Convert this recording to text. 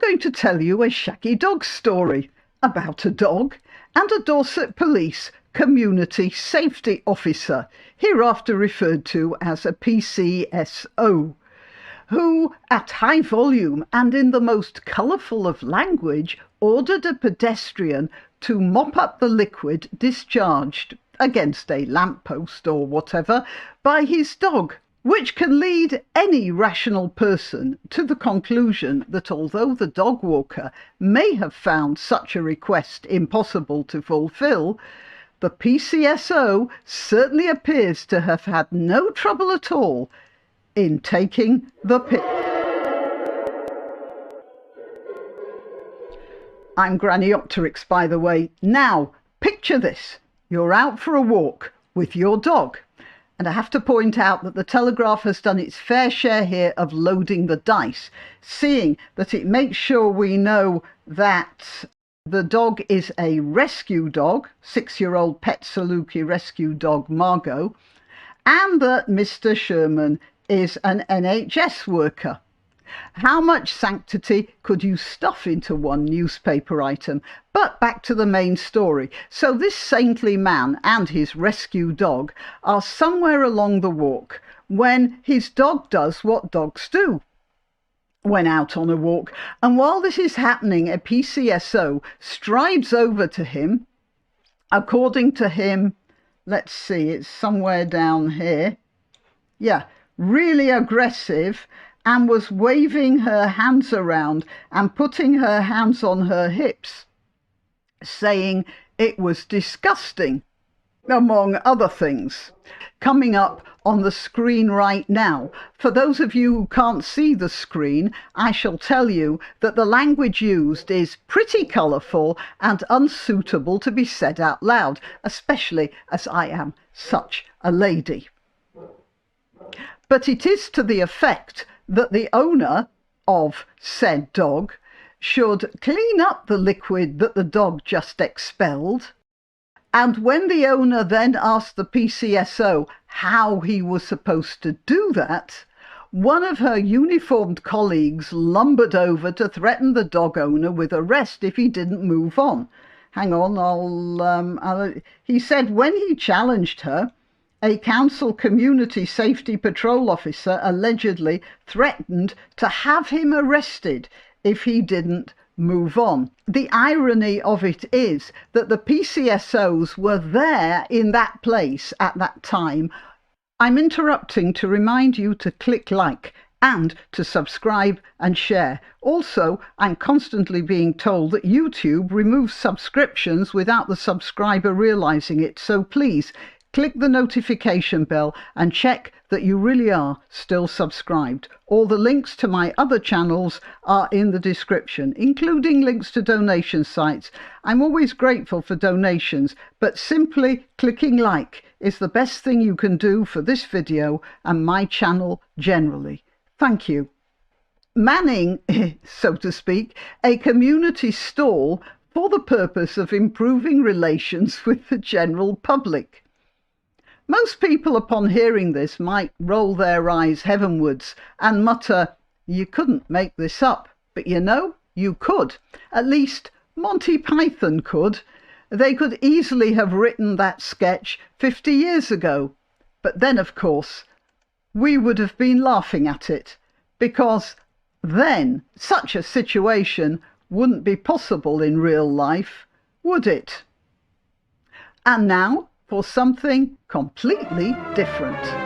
going to tell you a shaggy dog story about a dog and a Dorset Police Community Safety Officer, hereafter referred to as a PCSO, who, at high volume and in the most colourful of language, ordered a pedestrian to mop up the liquid discharged against a lamppost or whatever by his dog, which can lead any rational person to the conclusion that although the dog walker may have found such a request impossible to fulfil, the PCSO certainly appears to have had no trouble at all in taking the piss. I'm Grannyopteryx, by the way. Now, picture this. You're out for a walk with your dog. And I have to point out that the Telegraph has done its fair share here of loading the dice, seeing that it makes sure we know that the dog is a rescue dog, 6-year-old pet Saluki rescue dog Margot, and that Mr. Sherman is an NHS worker. How much sanctity could you stuff into one newspaper item? But back to the main story. So this saintly man and his rescue dog are somewhere along the walk when his dog does what dogs do when out on a walk. And while this is happening, a PCSO strides over to him. According to him, let's see, it's somewhere down here. Yeah, really aggressive, and was waving her hands around and putting her hands on her hips, saying it was disgusting, among other things. Coming up on the screen right now, for those of you who can't see the screen, I shall tell you that the language used is pretty colourful and unsuitable to be said out loud, especially as I am such a lady. But it is to the effect that the owner of said dog should clean up the liquid that the dog just expelled. And when the owner then asked the PCSO how he was supposed to do that, one of her uniformed colleagues lumbered over to threaten the dog owner with arrest if he didn't move on. Hang on, he said when he challenged her, a council community safety patrol officer allegedly threatened to have him arrested if he didn't move on. The irony of it is that the PCSOs were there in that place at that time. I'm interrupting to remind you to click like and to subscribe and share. Also, I'm constantly being told that YouTube removes subscriptions without the subscriber realizing it, so please click the notification bell and check that you really are still subscribed. All the links to my other channels are in the description, including links to donation sites. I'm always grateful for donations, but simply clicking like is the best thing you can do for this video and my channel generally. Thank you. Manning, so to speak, a community stall for the purpose of improving relations with the general public. Most people upon hearing this might roll their eyes heavenwards and mutter, "You couldn't make this up." But you know, you could. At least Monty Python could. They could easily have written that sketch 50 years ago. But then, of course, we would have been laughing at it, because then such a situation wouldn't be possible in real life, would it? And now, for something completely different.